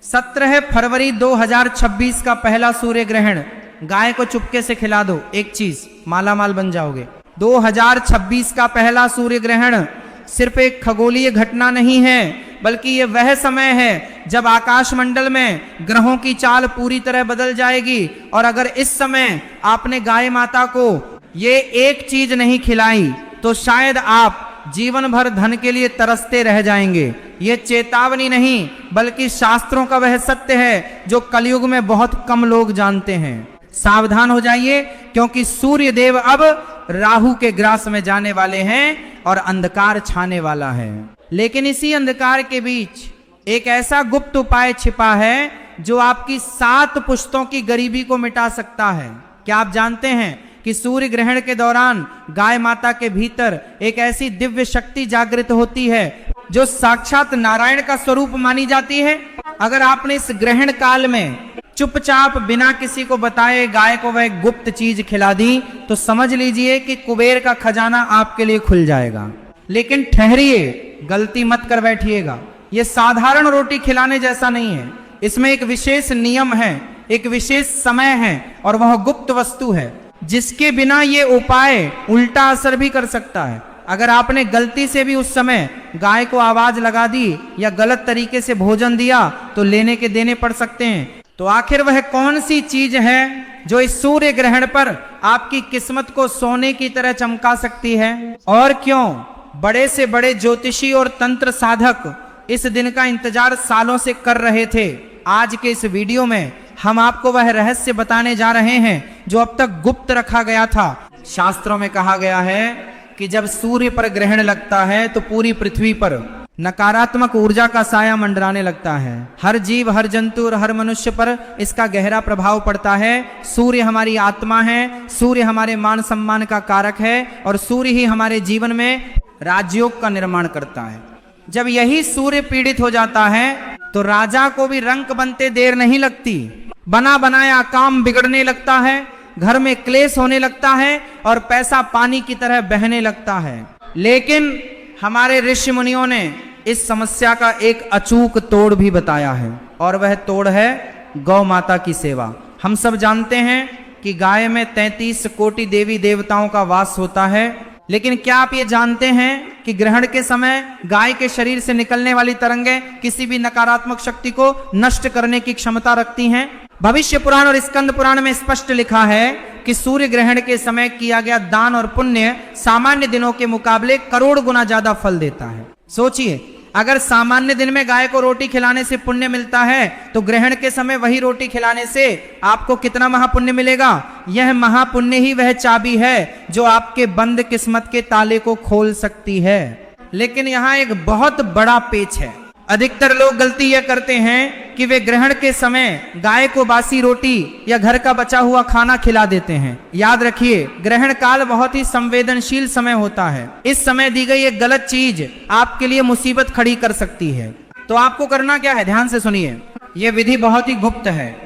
17 फरवरी 2026 का पहला सूर्य ग्रहण। गाय को चुपके से खिला दो, एक चीज, माला माल बन जाओगे। 2026 का पहला सूर्य ग्रहण सिर्फ एक खगोलीय घटना नहीं है, बल्कि ये वह समय है जब आकाशमंडल में ग्रहों की चाल पूरी तरह बदल जाएगी। और अगर इस समय आपने गाय माता को ये एक चीज नहीं खिलाई तो शायद आप जीवन भर धन के लिए तरसते रह जाएंगे। ये चेतावनी नहीं, बल्कि शास्त्रों का वह सत्य है जो कलयुग में बहुत कम लोग जानते हैं। सावधान हो जाइए, क्योंकि सूर्य देव अब राहु के ग्रास में जाने वाले हैं और अंधकार छाने वाला है। लेकिन इसी अंधकार के बीच एक ऐसा गुप्त उपाय छिपा है जो आपकी 7 पुश्तों की गरीबी को मिटा सकता है। क्या आप जानते हैं कि सूर्य ग्रहण के दौरान गाय माता के भीतर एक ऐसी दिव्य शक्ति जागृत होती है जो साक्षात नारायण का स्वरूप मानी जाती है। अगर आपने इस ग्रहण काल में चुपचाप बिना किसी को बताए गाय को वह गुप्त चीज खिला दी तो समझ लीजिए कि कुबेर का खजाना आपके लिए खुल जाएगा। लेकिन ठहरिए, गलती मत कर बैठिएगा। यह साधारण रोटी खिलाने जैसा नहीं है, इसमें एक विशेष नियम है, एक विशेष समय है, और वह गुप्त वस्तु है जिसके बिना ये उपाय उल्टा असर भी कर सकता है। अगर आपने गलती से भी उस समय गाय को आवाज लगा दी या गलत तरीके से भोजन दिया तो लेने के देने पड़ सकते हैं। तो आखिर वह कौन सी चीज है जो इस सूर्य ग्रहण पर आपकी किस्मत को सोने की तरह चमका सकती है? और क्यों बड़े से बड़े ज्योतिषी और तंत्र साधक इस दिन का इंतजार सालों से कर रहे थे। आज के इस वीडियो में हम आपको वह रहस्य बताने जा रहे हैं जो अब तक गुप्त रखा गया था। शास्त्रों में कहा गया है कि जब सूर्य पर ग्रहण लगता है तो पूरी पृथ्वी पर नकारात्मक ऊर्जा का साया मंडराने लगता है। हर जीव, हर जंतु और हर मनुष्य पर इसका गहरा प्रभाव पड़ता है। सूर्य हमारी आत्मा है, सूर्य हमारे मान सम्मान का कारक है, और सूर्य ही हमारे जीवन में राजयोग का निर्माण करता है। जब यही सूर्य पीड़ित हो जाता है तो राजा को भी रंक बनते देर नहीं लगती। बना बनाया काम बिगड़ने लगता है, घर में क्लेश होने लगता है और पैसा पानी की तरह बहने लगता है। लेकिन हमारे ऋषि मुनियों ने इस समस्या का एक अचूक तोड़ भी बताया है, और वह तोड़ है गौ माता की सेवा। हम सब जानते हैं कि गाय में 33 कोटि देवी देवताओं का वास होता है। लेकिन क्या आप ये जानते हैं कि ग्रहण के समय गाय के शरीर से निकलने वाली तरंगें किसी भी नकारात्मक शक्ति को नष्ट करने की क्षमता रखती हैं? भविष्य पुराण और स्कंद पुराण में स्पष्ट लिखा है कि सूर्य ग्रहण के समय किया गया दान और पुण्य सामान्य दिनों के मुकाबले करोड़ गुना ज्यादा फल देता है। सोचिए, अगर सामान्य दिन में गाय को रोटी खिलाने से पुण्य मिलता है तो ग्रहण के समय वही रोटी खिलाने से आपको कितना महापुण्य मिलेगा। यह महापुण्य ही वह चाबी है जो आपके बंद किस्मत के ताले को खोल सकती है। लेकिन यहाँ एक बहुत बड़ा पेच है। अधिकतर लोग गलती यह करते हैं कि वे ग्रहण के समय गाय को बासी रोटी या घर का बचा हुआ खाना खिला देते हैं। याद रखिए, ग्रहण काल बहुत ही संवेदनशील समय होता है। इस समय दी गई एक गलत चीज आपके लिए मुसीबत खड़ी कर सकती है। तो आपको करना क्या है, ध्यान से सुनिए। यह विधि बहुत ही गुप्त है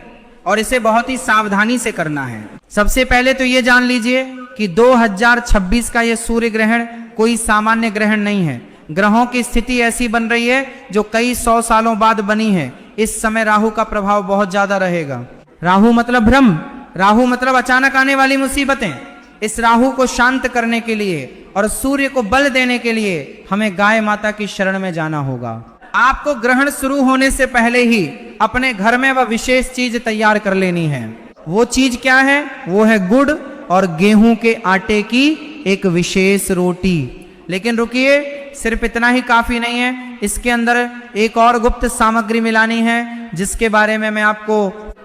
और इसे बहुत ही सावधानी से करना है। सबसे पहले तो ये जान लीजिए कि 2026 का यह सूर्य ग्रहण कोई सामान्य ग्रहण नहीं है। ग्रहों की स्थिति ऐसी बन रही है जो कई 100 सालों बाद बनी है। इस समय राहु का प्रभाव बहुत ज्यादा रहेगा। राहु मतलब भ्रम, राहु मतलब अचानक आने वाली मुसीबतें। इस राहु को शांत करने के लिए और सूर्य को बल देने के लिए हमें गाय माता की शरण में जाना होगा। आपको ग्रहण शुरू होने से पहले ही अपने घर में वह विशेष चीज तैयार कर लेनी है। वो चीज क्या है? वो है गुड़ और गेहूं के आटे की एक विशेष रोटी। लेकिन रुकिए, सिर्फ इतना ही काफी नहीं है, इसके अंदर एक और गुप्त सामग्री मिलानी है जिसके बारे में मैं आपको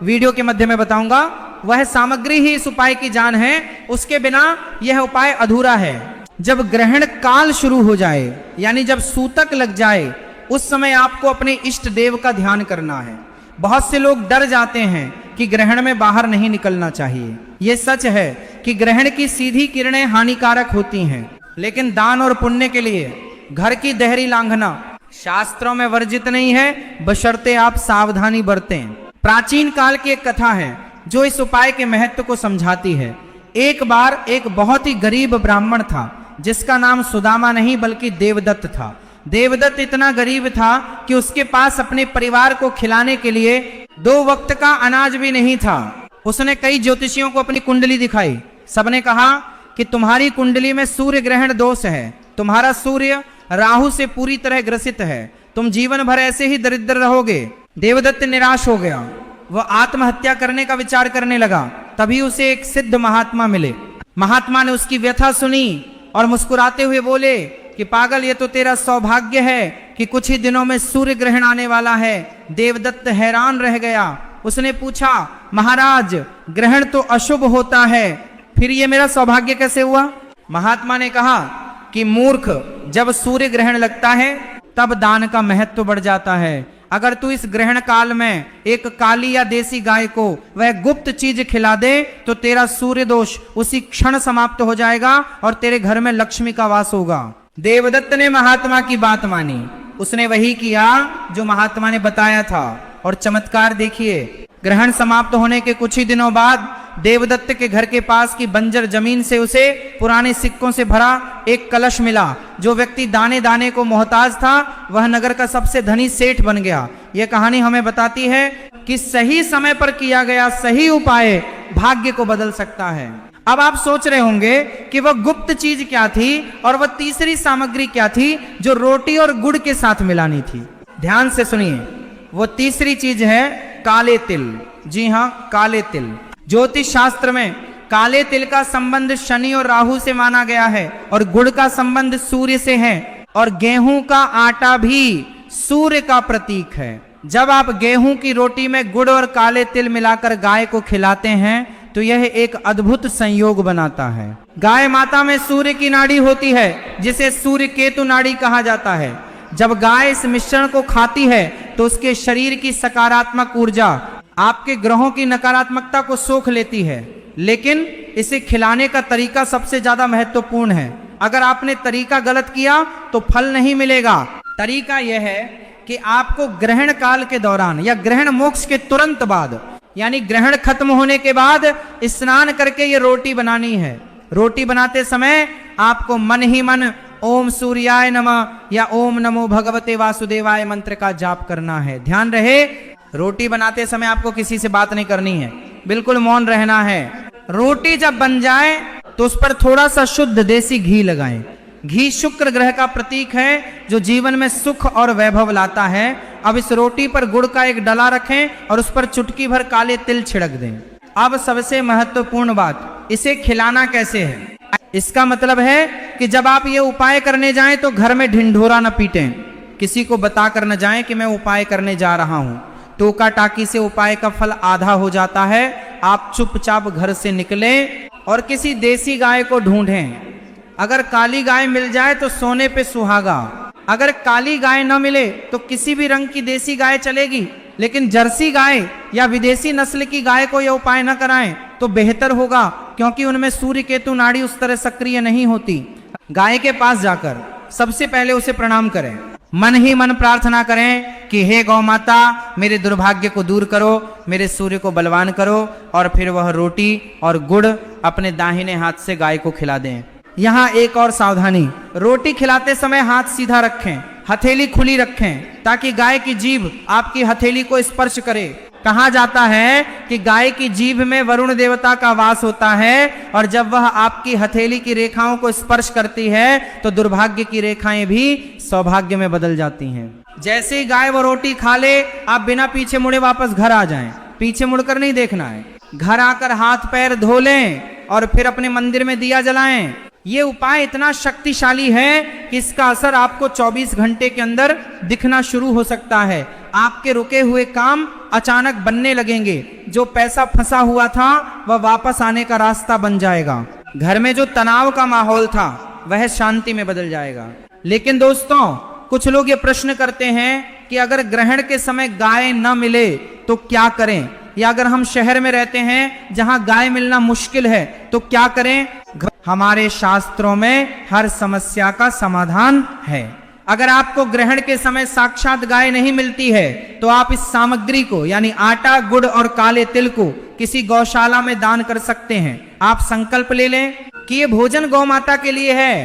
वीडियो के मध्य में बताऊंगा। वह सामग्री ही इस उपाय की जान है, उसके बिना यह उपाय अधूरा है। जब ग्रहण काल शुरू हो जाए, यानी जब सूतक लग जाए, उस समय आपको अपने इष्ट देव का ध्यान करना है। बहुत से लोग डर जाते हैं कि ग्रहण में बाहर नहीं निकलना चाहिए। यह सच है कि ग्रहण की सीधी किरणें हानिकारक होती हैं, लेकिन दान और पुण्य के लिए घर की देहरी लांघना शास्त्रों में वर्जित नहीं है, बशर्ते आप सावधानी बरतें। प्राचीन काल की एक कथा है जो इस उपाय के महत्व को समझाती है। एक बार एक बहुत ही गरीब ब्राह्मण था जिसका नाम सुदामा नहीं बल्कि देवदत्त था। देवदत्त इतना गरीब था कि उसके पास अपने परिवार को खिलाने के लिए 2 वक्त का अनाज भी नहीं था। उसने कई ज्योतिषियों को अपनी कुंडली दिखाई। सबने कहा कि तुम्हारी कुंडली में सूर्य ग्रहण दोष है, तुम्हारा सूर्य राहु से पूरी तरह ग्रसित है, तुम जीवन भर ऐसे ही दरिद्र रहोगे। देवदत्त निराश हो गया, वह आत्महत्या करने का विचार करने लगा। तभी उसे एक सिद्ध महात्मा मिले। महात्मा ने उसकी व्यथा सुनी और मुस्कुराते हुए बोले कि पागल, ये तो तेरा सौभाग्य है कि कुछ ही दिनों में सूर्य ग्रहण आने वाला है। देवदत्त हैरान रह गया। उसने पूछा, महाराज ग्रहण तो अशुभ होता है, फिर ये मेरा सौभाग्य कैसे हुआ? महात्मा ने कहा कि मूर्ख, जब सूर्य ग्रहण लगता है तब दान का महत्व बढ़ जाता है। अगर तू इस ग्रहण काल में एक काली या देसी गाय को वह गुप्त चीज खिला दे तो तेरा सूर्य दोष उसी क्षण समाप्त हो जाएगा और तेरे घर में लक्ष्मी का वास होगा। देवदत्त ने महात्मा की बात मानी। उसने वही किया जो महात्मा ने बताया था और चमत्कार देखिए। ग्रहण समाप्त होने के कुछ ही दिनों बाद देवदत्त के घर के पास की बंजर जमीन से उसे पुराने सिक्कों से भरा एक कलश मिला। जो व्यक्ति दाने दाने को मोहताज था वह नगर का सबसे धनी सेठ बन गया। यह कहानी हमें बताती है कि सही समय पर किया गया सही उपाय भाग्य को बदल सकता है। अब आप सोच रहे होंगे कि वह गुप्त चीज क्या थी और वह तीसरी सामग्री क्या थी जो रोटी और गुड़ के साथ मिलानी थी। ध्यान से सुनिए, वो तीसरी चीज है काले तिल। जी हां, काले तिल। ज्योतिष शास्त्र में काले तिल का संबंध शनि और राहु से माना गया है और गुड़ का संबंध सूर्य से है और गेहूं का आटा भी सूर्य का प्रतीक है। जब आप गेहूं की रोटी में गुड़ और काले तिल मिलाकर गाय को खिलाते हैं तो यह एक अद्भुत संयोग बनाता है। गाय माता में सूर्य की नाड़ी होती है जिसे सूर्य केतु नाड़ी कहा जाता है। जब गाय इस मिश्रण को खाती है तो उसके शरीर की सकारात्मक ऊर्जा आपके ग्रहों की नकारात्मकता को सोख लेती है। लेकिन इसे खिलाने का तरीका सबसे ज्यादा महत्वपूर्ण है। अगर आपने तरीका गलत किया तो फल नहीं मिलेगा। तरीका यह है कि आपको ग्रहण काल के दौरान या ग्रहण मोक्ष के तुरंत बाद, यानी ग्रहण खत्म होने के बाद स्नान करके ये रोटी बनानी है। रोटी बनाते समय आपको मन ही मन ओम सूर्याय नमः या ओम नमो भगवते वासुदेवाय मंत्र का जाप करना है। ध्यान रहे, रोटी बनाते समय आपको किसी से बात नहीं करनी है, बिल्कुल मौन रहना है। रोटी जब बन जाए तो उस पर थोड़ा सा शुद्ध देसी घी लगाएं। घी शुक्र ग्रह का प्रतीक है जो जीवन में सुख और वैभव लाता है। अब इस रोटी पर गुड़ का एक डला रखें और उस पर चुटकी भर काले तिल छिड़क दें। अब सबसे महत्वपूर्ण बात, इसे खिलाना कैसे है। इसका मतलब है कि जब आप ये उपाय करने जाएं तो घर में ढिंढोरा न पीटें, किसी को बताकर न जाएं कि मैं उपाय करने जा रहा हूं। टोका टाकी से उपाय का फल आधा हो जाता है। आप चुपचाप घर से निकलें और किसी देसी गाय को ढूंढें। अगर काली गाय मिल जाए तो सोने पे सुहागा, अगर काली गाय न मिले तो किसी भी रंग की देसी गाय चलेगी, लेकिन जर्सी गाय या विदेशी नस्ल की गाय को यह उपाय न कराएं तो बेहतर होगा, क्योंकि उनमें सूर्य केतु नाड़ी उस तरह सक्रिय नहीं होती। गाय के पास जाकर सबसे पहले उसे प्रणाम करें, मन ही मन प्रार्थना करें कि हे गौ माता, मेरे दुर्भाग्य को दूर करो, मेरे सूर्य को बलवान करो, और फिर वह रोटी और गुड़ अपने दाहिने हाथ से गाय को खिला दें। यहाँ एक और सावधानी, रोटी खिलाते समय हाथ सीधा रखें, हथेली खुली रखें ताकि गाय की जीभ आपकी हथेली को स्पर्श करे। कहा जाता है कि गाय की जीभ में वरुण देवता का वास होता है और जब वह आपकी हथेली की रेखाओं को स्पर्श करती है तो दुर्भाग्य की रेखाएं भी सौभाग्य में बदल जाती हैं। जैसे ही गाय वो रोटी खा ले, आप बिना पीछे मुड़े वापस घर आ जाएं। पीछे मुड़कर नहीं देखना है। घर आकर हाथ पैर धो लें और फिर अपने मंदिर में दिया जलाएं। ये उपाय इतना शक्तिशाली है कि इसका असर आपको 24 घंटे के अंदर दिखना शुरू हो सकता है। आपके रुके हुए काम अचानक बनने लगेंगे। जो पैसा फंसा हुआ था वह वापस आने का रास्ता बन जाएगा। घर में जो तनाव का माहौल था वह शांति में बदल जाएगा। लेकिन दोस्तों, कुछ लोग ये प्रश्न करते हैं कि अगर ग्रहण के समय गाय न मिले तो क्या करें, या अगर हम शहर में रहते हैं जहां गाय मिलना मुश्किल है तो क्या करें। हमारे शास्त्रों में हर समस्या का समाधान है। अगर आपको ग्रहण के समय साक्षात गाय नहीं मिलती है तो आप इस सामग्री को, यानी आटा, गुड़ और काले तिल को किसी गौशाला में दान कर सकते हैं। आप संकल्प ले लें कि ये भोजन गौ माता के लिए है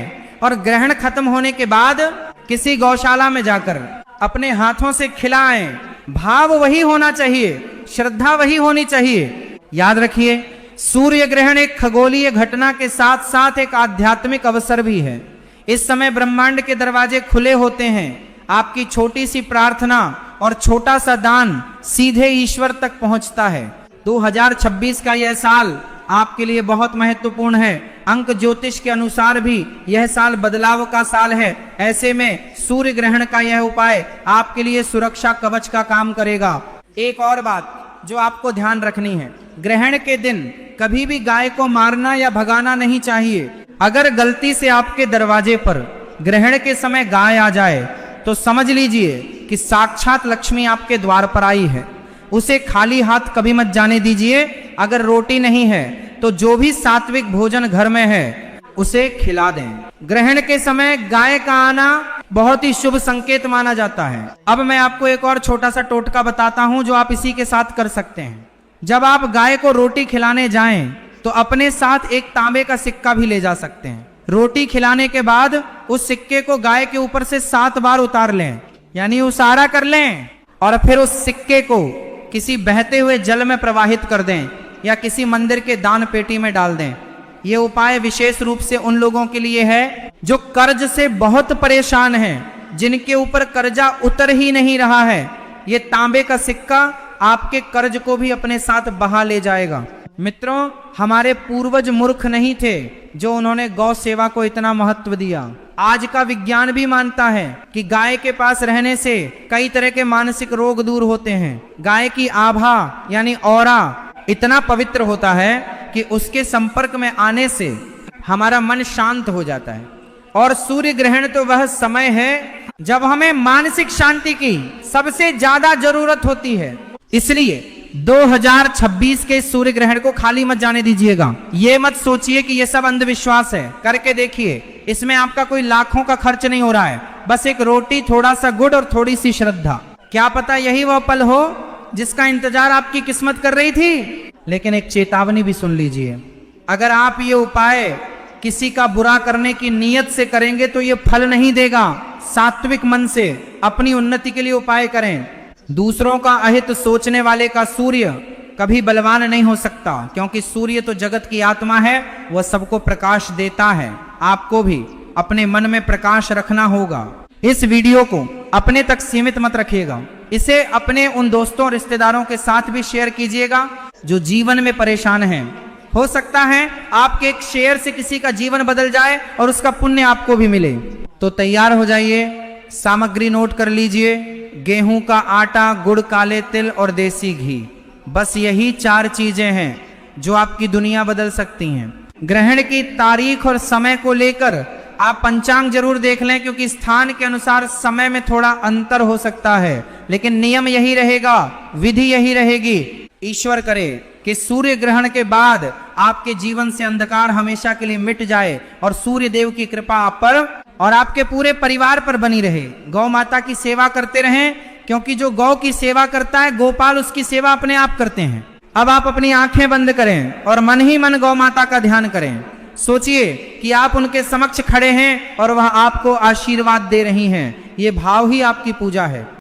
और ग्रहण खत्म होने के बाद किसी गौशाला में जाकर अपने हाथों से खिलाएं। भाव वही होना चाहिए, श्रद्धा वही होनी चाहिए। याद रखिए, सूर्य ग्रहण एक खगोलीय घटना के साथ साथ एक आध्यात्मिक अवसर भी है। इस समय ब्रह्मांड के दरवाजे खुले होते हैं। आपकी छोटी सी प्रार्थना और छोटा सा दान सीधे ईश्वर तक पहुंचता है। 2026 का यह साल आपके लिए बहुत महत्वपूर्ण है। अंक ज्योतिष के अनुसार भी यह साल बदलाव का साल है। ऐसे में सूर्य ग्रहण का यह उपाय आपके लिए सुरक्षा कवच का काम करेगा। एक और बात जो आपको ध्यान रखनी है, ग्रहण के दिन कभी भी गाय को मारना या भगाना नहीं चाहिए। अगर गलती से आपके दरवाजे पर ग्रहण के समय गाय आ जाए तो समझ लीजिए कि साक्षात लक्ष्मी आपके द्वार पर आई है। उसे खाली हाथ कभी मत जाने दीजिए। अगर रोटी नहीं है तो जो भी सात्विक भोजन घर में है उसे खिला दें। ग्रहण के समय गाय का आना बहुत ही शुभ संकेत माना जाता है। अब मैं आपको एक और छोटा सा टोटका बताता हूं जो आप इसी के साथ कर सकते हैं। जब आप गाय को रोटी खिलाने जाएं तो अपने साथ एक तांबे का सिक्का भी ले जा सकते हैं। रोटी खिलाने के बाद उस सिक्के को गाय के ऊपर से 7 बार उतार लें, यानी उसारा कर लें, और फिर उस सिक्के को किसी बहते हुए जल में प्रवाहित कर दें या किसी मंदिर के दान पेटी में डाल दें। ये उपाय विशेष रूप से उन लोगों के लिए है जो कर्ज से बहुत परेशान हैं, जिनके ऊपर कर्जा उतर ही नहीं रहा है। ये तांबे का सिक्का आपके कर्ज को भी अपने साथ बहा ले जाएगा। मित्रों, हमारे पूर्वज मूर्ख नहीं थे जो उन्होंने गौ सेवा को इतना महत्व दिया। आज का विज्ञान भी मानता है कि गाय के पास रहने से कई तरह के मानसिक रोग दूर होते हैं। गाय की आभा यानी ऑरा इतना पवित्र होता है कि उसके संपर्क में आने से हमारा मन शांत हो जाता है। और सूर्य ग्रहण तो वह समय है जब हमें मानसिक शांति की सबसे ज्यादा जरूरत होती है। इसलिए 2026 के सूर्य ग्रहण को खाली मत जाने दीजिएगा। ये मत सोचिए कि ये सब अंधविश्वास है, करके देखिए। इसमें आपका कोई लाखों का खर्च नहीं हो रहा है, बस एक रोटी, थोड़ा सा गुड़ और थोड़ी सी श्रद्धा। क्या पता यही वह पल हो जिसका इंतजार आपकी किस्मत कर रही थी। लेकिन एक चेतावनी भी सुन लीजिए, अगर आप ये उपाय किसी का बुरा करने की नीयत से करेंगे तो ये फल नहीं देगा। सात्विक मन से अपनी उन्नति के लिए उपाय करें। दूसरों का अहित सोचने वाले का सूर्य कभी बलवान नहीं हो सकता, क्योंकि सूर्य तो जगत की आत्मा है, वह सबको प्रकाश देता है। आपको भी अपने मन में प्रकाश रखना होगा। इस वीडियो को अपने तक सीमित मत रखिएगा, इसे अपने उन दोस्तों रिश्तेदारों के साथ भी शेयर कीजिएगा जो जीवन में परेशान हैं। हो सकता है आपके एक शेयर से किसी का जीवन बदल जाए और उसका पुण्य आपको भी मिले। तो तैयार हो जाइए, सामग्री नोट कर लीजिए। गेहूं का आटा, गुड़, काले तिल और देसी घी, बस यही 4 चीजें हैं जो आपकी दुनिया बदल सकती हैं। ग्रहण की तारीख और समय को लेकर आप पंचांग जरूर देख लें, क्योंकि स्थान के अनुसार समय में थोड़ा अंतर हो सकता है, लेकिन नियम यही रहेगा, विधि यही रहेगी। ईश्वर करे कि सूर्य ग्रहण के बाद आपके जीवन से अंधकार हमेशा के लिए मिट जाए और सूर्य देव की कृपा आप पर और आपके पूरे परिवार पर बनी रहे। गौ माता की सेवा करते रहें, क्योंकि जो गौ की सेवा करता है गोपाल उसकी सेवा अपने आप करते हैं। अब आप अपनी आंखें बंद करें और मन ही मन गौ माता का ध्यान करें। सोचिए कि आप उनके समक्ष खड़े हैं और वह आपको आशीर्वाद दे रही हैं। ये भाव ही आपकी पूजा है।